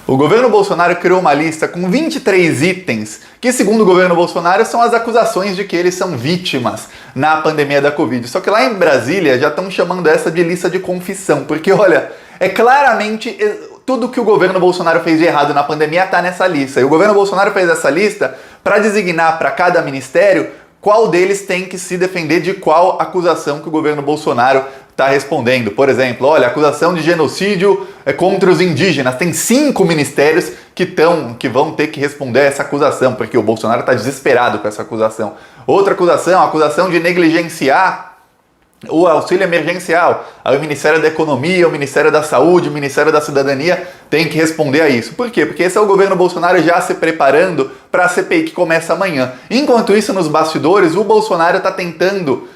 O governo Bolsonaro criou uma lista com 23 itens que, segundo o governo Bolsonaro, são as acusações de que eles são vítimas na pandemia da Covid. Só que lá em Brasília já estão chamando essa de lista de confissão, porque, olha, é claramente tudo que o governo Bolsonaro fez de errado na pandemia está nessa lista. E o governo Bolsonaro fez essa lista para designar para cada ministério qual deles tem que se defender de qual acusação que o governo Bolsonaro está respondendo. Por exemplo, olha, acusação de genocídio contra os indígenas. Tem 5 ministérios que vão ter que responder a essa acusação, porque o Bolsonaro está desesperado com essa acusação. Outra acusação, acusação de negligenciar o auxílio emergencial. Aí o Ministério da Economia, o Ministério da Saúde, o Ministério da Cidadania tem que responder a isso. Por quê? Porque esse é o governo Bolsonaro já se preparando para a CPI que começa amanhã. Enquanto isso, nos bastidores, o Bolsonaro está tentando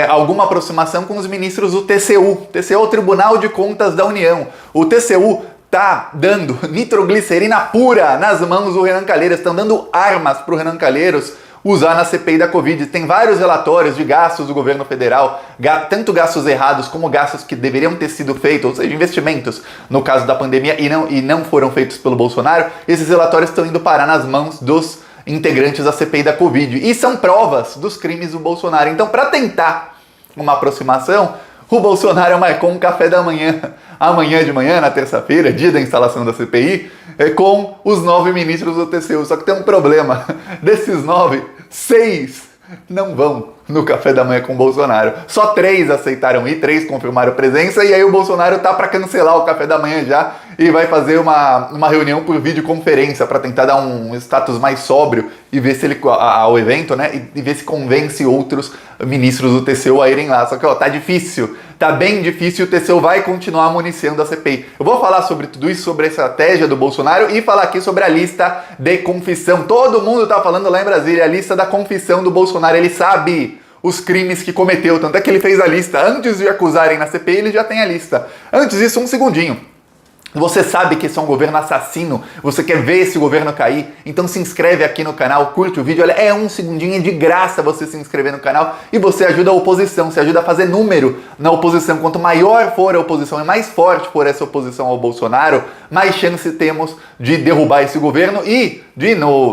alguma aproximação com os ministros do TCU. TCU é o Tribunal de Contas da União. O TCU tá dando nitroglicerina pura nas mãos do Renan Calheiros, estão dando armas para o Renan Calheiros usar na CPI da Covid. Tem vários relatórios de gastos do governo federal, tanto gastos errados como gastos que deveriam ter sido feitos, ou seja, investimentos no caso da pandemia e não foram feitos pelo Bolsonaro. Esses relatórios estão indo parar nas mãos dos integrantes da CPI da Covid e são provas dos crimes do Bolsonaro. Então, para tentar uma aproximação, o Bolsonaro marcou um café da manhã, amanhã de manhã, na terça-feira, dia da instalação da CPI, com os 9 ministros do TCU. Só que tem um problema. Desses 9, 6 não vão no café da manhã com o Bolsonaro. Só 3 aceitaram ir, 3 confirmaram presença, e aí o Bolsonaro tá para cancelar o café da manhã já e vai fazer uma reunião por videoconferência para tentar dar um status mais sóbrio e ver se ele ao evento, né? E ver se convence outros ministros do TCU a irem lá. Só que, ó, tá difícil. Tá bem difícil, o TCU vai continuar municiando a CPI. Eu vou falar sobre tudo isso, sobre a estratégia do Bolsonaro e falar aqui sobre a lista de confissão. Todo mundo tá falando lá em Brasília, a lista da confissão do Bolsonaro. Ele sabe os crimes que cometeu, tanto é que ele fez a lista. Antes de acusarem na CPI, ele já tem a lista. Antes disso, um segundinho. Você sabe que esse é um governo assassino, você quer ver esse governo cair, então se inscreve aqui no canal, curte o vídeo, olha, é um segundinho de graça você se inscrever no canal e você ajuda a oposição, você ajuda a fazer número na oposição. Quanto maior for a oposição e mais forte for essa oposição ao Bolsonaro, mais chance temos de derrubar esse governo e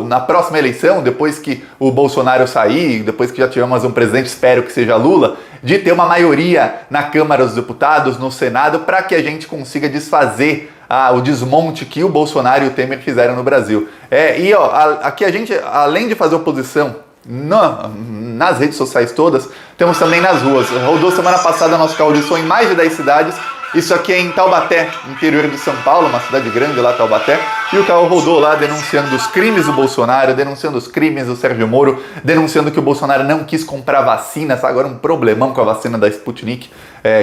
na próxima eleição, depois que o Bolsonaro sair, depois que já tivermos um presidente, espero que seja Lula, de ter uma maioria na Câmara dos Deputados, no Senado, para que a gente consiga desfazer o desmonte que o Bolsonaro e o Temer fizeram no Brasil. Aqui a gente, além de fazer oposição nas redes sociais todas, temos também nas ruas. Rodou semana passada nosso carro de som em mais de 10 cidades. Isso aqui é em Taubaté, interior de São Paulo, uma cidade grande lá, Taubaté. E o carro rodou lá denunciando os crimes do Bolsonaro, denunciando os crimes do Sérgio Moro, denunciando que o Bolsonaro não quis comprar vacina. Agora um problemão com a vacina da Sputnik,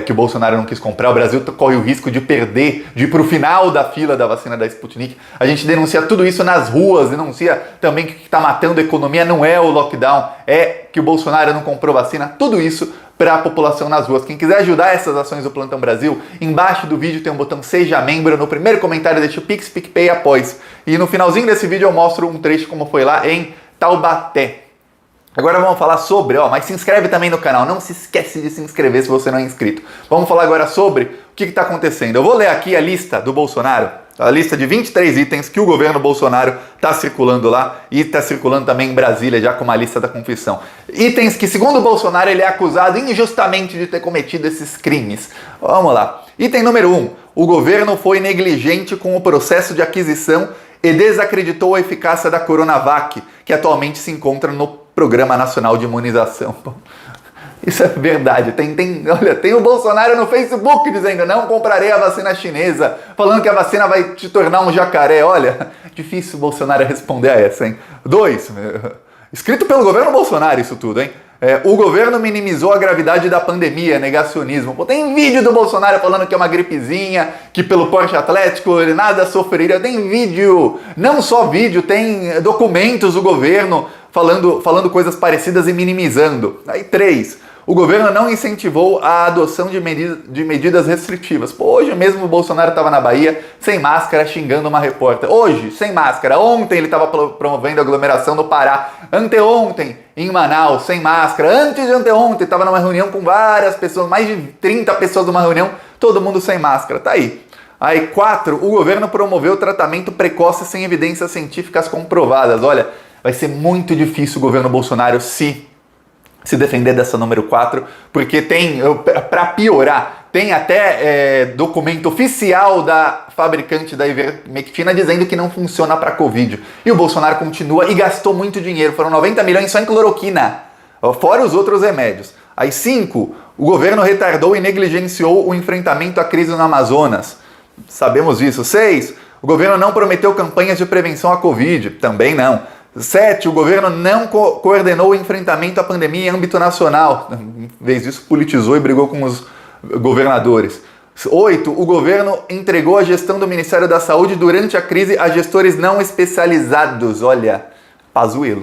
que o Bolsonaro não quis comprar. O Brasil corre o risco de perder, de ir para o final da fila da vacina da Sputnik. A gente denuncia tudo isso nas ruas, denuncia também que o que está matando a economia não é o lockdown, é que o Bolsonaro não comprou vacina. Tudo isso para a população nas ruas. Quem quiser ajudar essas ações do Plantão Brasil, embaixo do vídeo tem um botão Seja Membro, no primeiro comentário deixa o Pix, PicPay e Após. E no finalzinho desse vídeo eu mostro um trecho como foi lá em Taubaté. Agora vamos falar sobre, mas se inscreve também no canal, não se esquece de se inscrever se você não é inscrito. Vamos falar agora sobre o que está acontecendo. Eu vou ler aqui a lista do Bolsonaro, a lista de 23 itens que o governo Bolsonaro está circulando lá e está circulando também em Brasília, já com uma lista da confissão. Itens que, segundo o Bolsonaro, ele é acusado injustamente de ter cometido esses crimes. Vamos lá. Item número 1. O governo foi negligente com o processo de aquisição e desacreditou a eficácia da Coronavac, que atualmente se encontra no Programa Nacional de Imunização. Isso é verdade. Tem o Bolsonaro no Facebook dizendo: não comprarei a vacina chinesa, falando que a vacina vai te tornar um jacaré. Olha, difícil o Bolsonaro responder a essa, hein? 2. Escrito pelo governo Bolsonaro isso tudo, hein? O governo minimizou a gravidade da pandemia, negacionismo. Tem vídeo do Bolsonaro falando que é uma gripezinha, que pelo porte atlético ele nada sofreria. Tem vídeo, não só vídeo, tem documentos do governo falando coisas parecidas e minimizando. Aí 3. O governo não incentivou a adoção de medidas restritivas. Hoje mesmo o Bolsonaro estava na Bahia, sem máscara, xingando uma repórter. Hoje, sem máscara. Ontem ele estava promovendo aglomeração no Pará. Anteontem, em Manaus, sem máscara. Antes de anteontem, estava numa reunião com várias pessoas, mais de 30 pessoas numa reunião, todo mundo sem máscara. Tá aí. Aí 4, o governo promoveu tratamento precoce sem evidências científicas comprovadas. Olha, vai ser muito difícil o governo Bolsonaro se defender dessa número 4, porque tem, para piorar, tem até documento oficial da fabricante da ivermectina dizendo que não funciona para Covid. E o Bolsonaro continua e gastou muito dinheiro, foram 90 milhões só em cloroquina, fora os outros remédios. Aí 5, o governo retardou e negligenciou o enfrentamento à crise no Amazonas. Sabemos disso. 6, o governo não prometeu campanhas de prevenção à Covid. Também não. 7, o governo não coordenou o enfrentamento à pandemia em âmbito nacional. Em vez disso, politizou e brigou com os governadores. 8, o governo entregou a gestão do Ministério da Saúde durante a crise a gestores não especializados. Olha, Pazuello.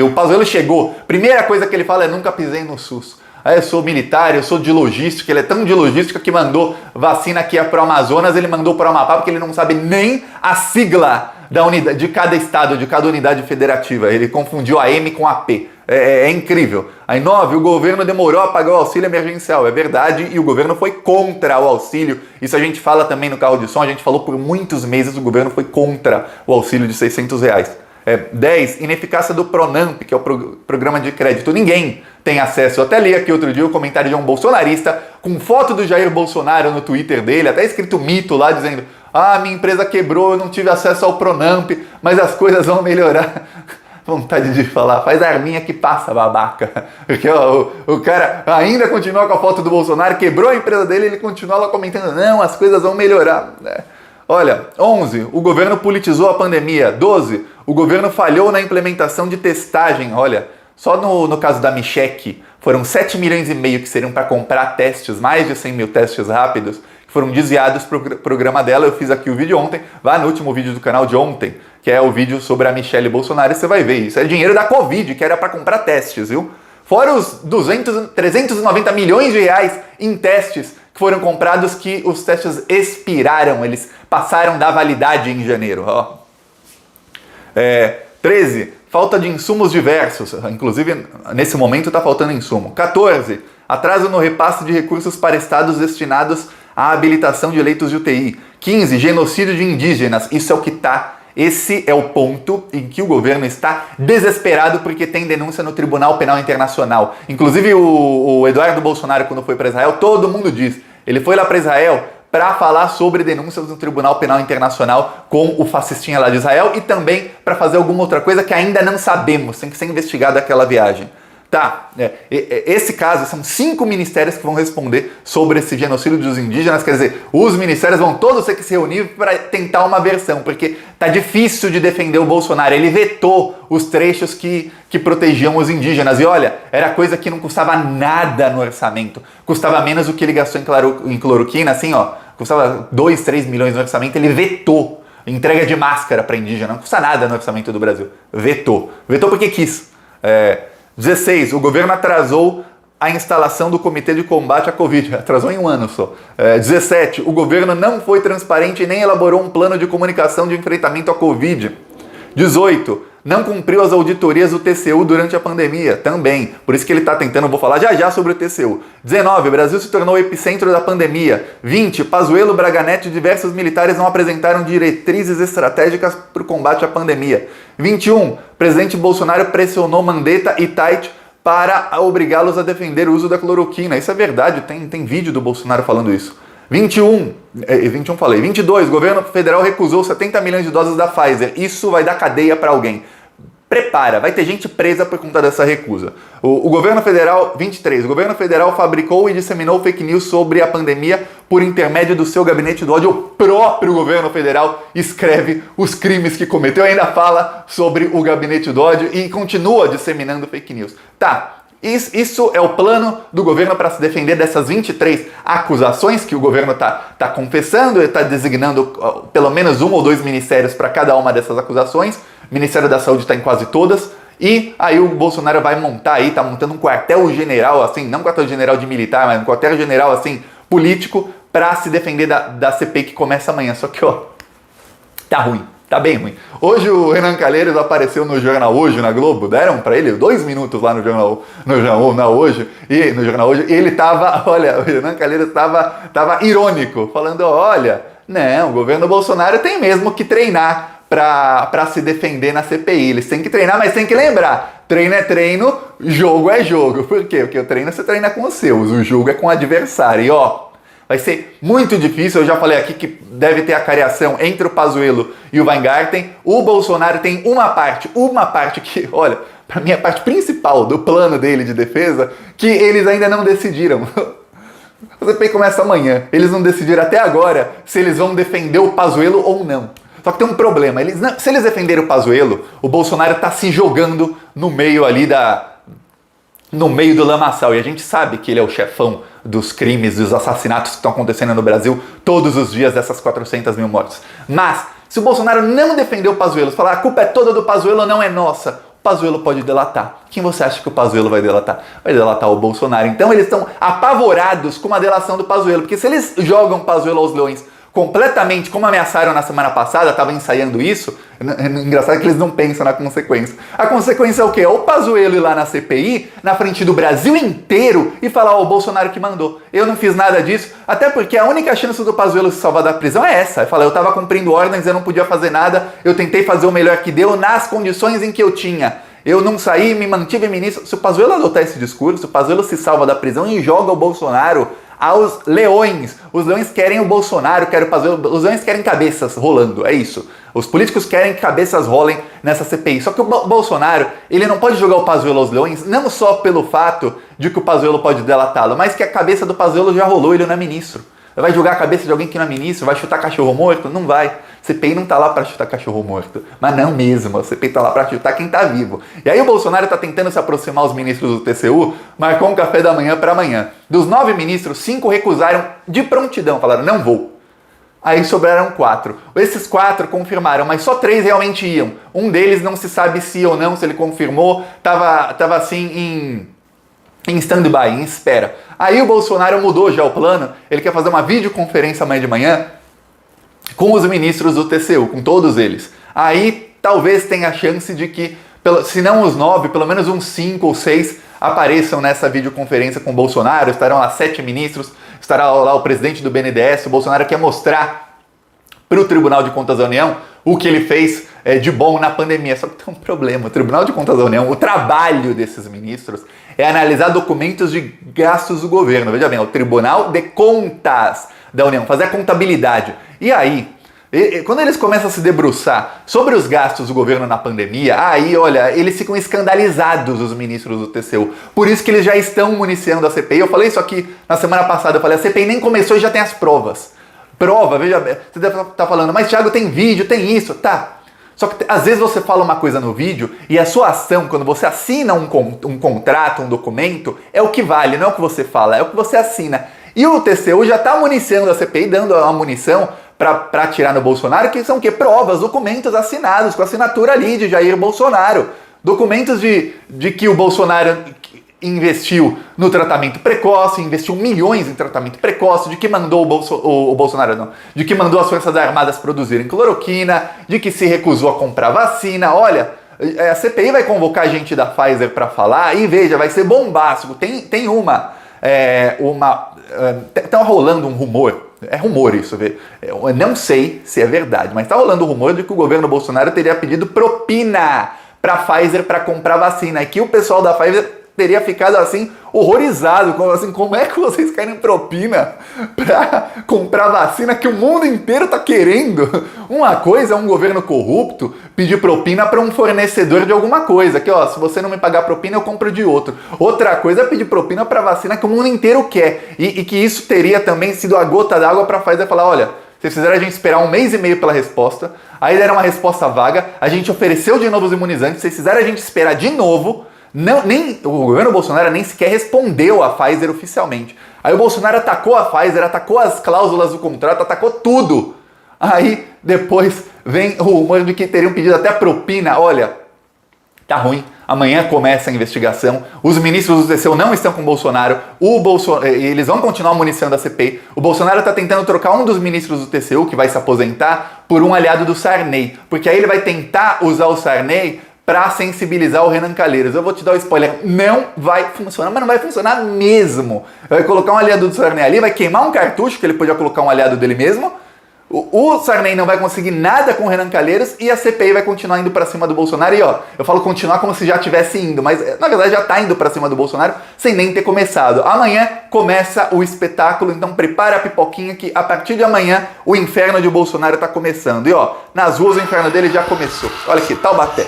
O Pazuello chegou, primeira coisa que ele fala é: nunca pisei no SUS. Aí eu sou militar, eu sou de logística, ele é tão de logística que mandou vacina aqui para o Amazonas, ele mandou para o Amapá porque ele não sabe nem a sigla da unidade, de cada estado, de cada unidade federativa. Ele confundiu a M com a P. É incrível. Aí 9, o governo demorou a pagar o auxílio emergencial. É verdade, e o governo foi contra o auxílio. Isso a gente fala também no Carro de Som, a gente falou por muitos meses, o governo foi contra o auxílio de R$600. 10, ineficácia do Pronamp, que é o programa de crédito. Ninguém tem acesso. Eu até li aqui outro dia o comentário de um bolsonarista com foto do Jair Bolsonaro no Twitter dele, até escrito mito lá, dizendo: ah, minha empresa quebrou, eu não tive acesso ao Pronamp, mas as coisas vão melhorar. Vontade de falar, faz a arminha que passa, babaca. Porque ó, o cara ainda continua com a foto do Bolsonaro, quebrou a empresa dele, ele continua lá comentando: não, as coisas vão melhorar. Olha, 11, o governo politizou a pandemia. 12, o governo falhou na implementação de testagem. Olha, só no caso da Michec, foram 7,5 milhões que seriam para comprar testes, mais de 100 mil testes rápidos, que foram desviados para o programa dela. Eu fiz aqui o vídeo ontem, vá no último vídeo do canal de ontem, que é o vídeo sobre a Michelle Bolsonaro, e você vai ver. Isso é dinheiro da Covid, que era para comprar testes, viu? Fora os 390 milhões de reais em testes que foram comprados, que os testes expiraram, eles passaram da validade em janeiro. 13, falta de insumos diversos, inclusive nesse momento está faltando insumo. 14, atraso no repasse de recursos para estados destinados à habilitação de leitos de UTI. 15, genocídio de indígenas, isso é o que está. Esse é o ponto em que o governo está desesperado, porque tem denúncia no Tribunal Penal Internacional. Inclusive o Eduardo Bolsonaro, quando foi para Israel, todo mundo diz, ele foi lá para Israel para falar sobre denúncias no Tribunal Penal Internacional com o fascistinha lá de Israel, e também para fazer alguma outra coisa que ainda não sabemos, tem que ser investigada aquela viagem. Tá, esse caso, são 5 ministérios que vão responder sobre esse genocídio dos indígenas, quer dizer, os ministérios vão todos ter que se reunir para tentar uma versão, porque tá difícil de defender o Bolsonaro. Ele vetou os trechos que protegiam os indígenas, e olha, era coisa que não custava nada no orçamento, custava menos do que ele gastou em cloroquina, assim, ó, custava 2, 3 milhões no orçamento, ele vetou entrega de máscara para indígena, não custa nada no orçamento do Brasil, vetou porque quis. 16, o governo atrasou a instalação do Comitê de Combate à Covid. Atrasou em um ano só. 17, o governo não foi transparente e nem elaborou um plano de comunicação de enfrentamento à Covid. 18, não cumpriu as auditorias do TCU durante a pandemia. Também. Por isso que ele está tentando, vou falar já sobre o TCU. 19, o Brasil se tornou o epicentro da pandemia. 20, Pazuello, Braga Neto e diversos militares não apresentaram diretrizes estratégicas para o combate à pandemia. 21, presidente Bolsonaro pressionou Mandetta e Tait para obrigá-los a defender o uso da cloroquina. Isso é verdade, tem vídeo do Bolsonaro falando isso. 22, o governo federal recusou 70 milhões de doses da Pfizer. Isso vai dar cadeia para alguém. Prepara, vai ter gente presa por conta dessa recusa. O governo federal, 23, o governo federal fabricou e disseminou fake news sobre a pandemia por intermédio do seu gabinete do ódio. O próprio governo federal escreve os crimes que cometeu, ainda fala sobre o gabinete do ódio e continua disseminando fake news. Tá, isso é o plano do governo para se defender dessas 23 acusações que o governo está confessando, ele está designando pelo menos 1 ou 2 ministérios para cada uma dessas acusações. O Ministério da Saúde está em quase todas. E aí o Bolsonaro vai montar aí, tá montando um quartel-general, assim, não um quartel-general de militar, mas um quartel-general, assim, político, para se defender da CPI que começa amanhã. Só que, ó, tá ruim, tá bem ruim. Hoje o Renan Calheiros apareceu no Jornal Hoje, na Globo, deram para ele 2 minutos lá no Jornal Hoje, e ele tava, olha, o Renan Calheiros tava irônico, falando, olha, Não, o governo Bolsonaro tem mesmo que treinar para se defender na CPI. Eles têm que treinar, mas tem que lembrar, treino é treino, jogo é jogo. Por quê? Porque o treino você treina com os seus, o jogo é com o adversário. E ó, vai ser muito difícil, eu já falei aqui que deve ter a cariação entre o Pazuello e o Weingarten. O Bolsonaro tem uma parte que, olha, para mim a parte principal do plano dele de defesa, que eles ainda não decidiram. A CPI começa amanhã, eles não decidiram até agora se eles vão defender o Pazuello ou não. Só que tem um problema, se eles defenderem o Pazuello, o Bolsonaro tá se jogando no meio ali no meio do lamaçal, e a gente sabe que ele é o chefão dos crimes, dos assassinatos que estão acontecendo no Brasil todos os dias, dessas 400 mil mortes. Mas, se o Bolsonaro não defender o Pazuello, falar a culpa é toda do Pazuello, não é nossa, o Pazuello pode delatar. Quem você acha que o Pazuello vai delatar? Vai delatar o Bolsonaro. Então eles estão apavorados com uma delação do Pazuello, porque se eles jogam o Pazuello aos leões completamente, como ameaçaram na semana passada, estava ensaiando isso, engraçado que eles não pensam na consequência. A consequência é o quê? O Pazuello ir lá na CPI, na frente do Brasil inteiro, e falar, o Bolsonaro que mandou. Eu não fiz nada disso, até porque a única chance do Pazuello se salvar da prisão é essa. Ele fala, eu estava cumprindo ordens, eu não podia fazer nada, eu tentei fazer o melhor que deu nas condições em que eu tinha. Eu não saí, me mantive ministro. Se o Pazuello adotar esse discurso, o Pazuello se salva da prisão e joga o Bolsonaro aos leões. Os leões querem o Bolsonaro, querem o Pazuello, os leões querem cabeças rolando, é isso. Os políticos querem que cabeças rolem nessa CPI. Só que o Bolsonaro, ele não pode jogar o Pazuello aos leões, não só pelo fato de que o Pazuello pode delatá-lo, mas que a cabeça do Pazuello já rolou, ele não é ministro. Vai jogar a cabeça de alguém que não é ministro? Vai chutar cachorro morto? Não vai. CPI não tá lá para chutar cachorro morto. Mas não mesmo. A CPI tá lá para chutar quem tá vivo. E aí o Bolsonaro tá tentando se aproximar aos ministros do TCU, marcou um café da manhã para amanhã. Dos 9 ministros, 5 recusaram de prontidão. Falaram, não vou. Aí sobraram 4. Esses 4 confirmaram, mas só 3 realmente iam. Um deles não se sabe se ou não, se ele confirmou. Tava assim em stand-by, em espera. Aí o Bolsonaro mudou já o plano, ele quer fazer uma videoconferência amanhã de manhã com os ministros do TCU, com todos eles. Aí talvez tenha a chance de que, se não os 9, pelo menos uns 5 ou 6 apareçam nessa videoconferência com o Bolsonaro, estarão lá 7 ministros, estará lá o presidente do BNDES, o Bolsonaro quer mostrar para o Tribunal de Contas da União o que ele fez de bom na pandemia. Só que tem um problema, o Tribunal de Contas da União, o trabalho desses ministros é analisar documentos de gastos do governo. Veja bem, é o Tribunal de Contas da União, fazer a contabilidade. E aí, quando eles começam a se debruçar sobre os gastos do governo na pandemia, aí, olha, eles ficam escandalizados, os ministros do TCU. Por isso que eles já estão municiando a CPI. Eu falei isso aqui na semana passada, eu falei, a CPI nem começou e já tem as provas. Prova, veja bem, você deve estar falando, mas Thiago, tem vídeo, tem isso, tá. Só que às vezes você fala uma coisa no vídeo e a sua ação, quando você assina um contrato, um documento, é o que vale, não é o que você fala, é o que você assina. E o TCU já está municiando a CPI, dando uma munição para tirar no Bolsonaro, que são o quê? Provas, documentos assinados, com a assinatura ali de Jair Bolsonaro. Documentos de que o Bolsonaro investiu no tratamento precoce, investiu milhões em tratamento precoce, de que mandou o Bolsonaro, não, de que mandou as Forças Armadas produzirem cloroquina, de que se recusou a comprar vacina. Olha, a CPI vai convocar gente da Pfizer para falar e veja, vai ser bombástico. Tem tá rolando um rumor, é rumor isso, eu não sei se é verdade, mas tá rolando um rumor de que o governo Bolsonaro teria pedido propina para a Pfizer para comprar vacina, e que o pessoal da Pfizer teria ficado assim, horrorizado, como é que vocês querem propina para comprar vacina que o mundo inteiro tá querendo? Uma coisa é um governo corrupto pedir propina para um fornecedor de alguma coisa, que ó, se você não me pagar propina eu compro de outro. Outra coisa é pedir propina para vacina que o mundo inteiro quer, e que isso teria também sido a gota d'água para a Pfizer falar, olha, vocês fizeram a gente esperar 1 mês e meio pela resposta, aí deram uma resposta vaga, a gente ofereceu de novo os imunizantes, vocês fizeram a gente esperar de novo. Nem o governo Bolsonaro nem sequer respondeu à Pfizer oficialmente. Aí o Bolsonaro atacou a Pfizer, atacou as cláusulas do contrato, atacou tudo. Aí depois vem o rumor de que teriam pedido até propina. Olha, tá ruim. Amanhã começa a investigação. Os ministros do TCU não estão com o Bolsonaro. Eles vão continuar municiando a CPI. O Bolsonaro está tentando trocar um dos ministros do TCU, que vai se aposentar, por um aliado do Sarney. Porque aí ele vai tentar usar o Sarney para sensibilizar o Renan Calheiros. Eu vou te dar o spoiler, não vai funcionar, mas não vai funcionar mesmo. Vai colocar um aliado do Sarney ali, vai queimar um cartucho, que ele podia colocar um aliado dele mesmo, O Sarney não vai conseguir nada com o Renan Calheiros e a CPI vai continuar indo pra cima do Bolsonaro. E ó, eu falo continuar como se já tivesse indo, mas na verdade já tá indo pra cima do Bolsonaro sem nem ter começado. Amanhã começa o espetáculo, então prepara a pipoquinha que a partir de amanhã o inferno de Bolsonaro tá começando. E ó, nas ruas o inferno dele já começou. Olha aqui, Taubaté.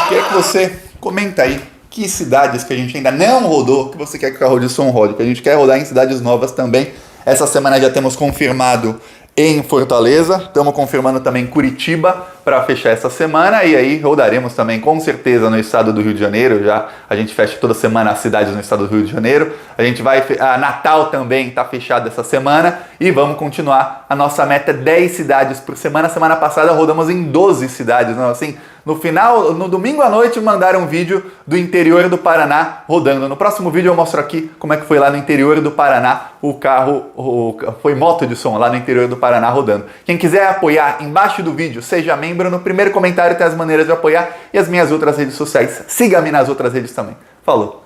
Queria que você comenta aí que cidades que a gente ainda não rodou, que você quer que a Rodilson rode, que a gente quer rodar em cidades novas também. Essa semana já temos confirmado em Fortaleza, estamos confirmando também Curitiba para fechar essa semana e aí rodaremos também com certeza no estado do Rio de Janeiro. Já a gente fecha toda semana as cidades no estado do Rio de Janeiro. A gente vai, a Natal também está fechado essa semana e vamos continuar. A nossa meta é 10 cidades por semana. Semana passada rodamos em 12 cidades, não assim? No final, no domingo à noite, mandaram um vídeo do interior do Paraná rodando. No próximo vídeo eu mostro aqui como é que foi lá no interior do Paraná o carro, foi moto de som lá no interior do Paraná rodando. Quem quiser apoiar, embaixo do vídeo, seja membro. No primeiro comentário tem as maneiras de apoiar e as minhas outras redes sociais. Siga-me nas outras redes também. Falou!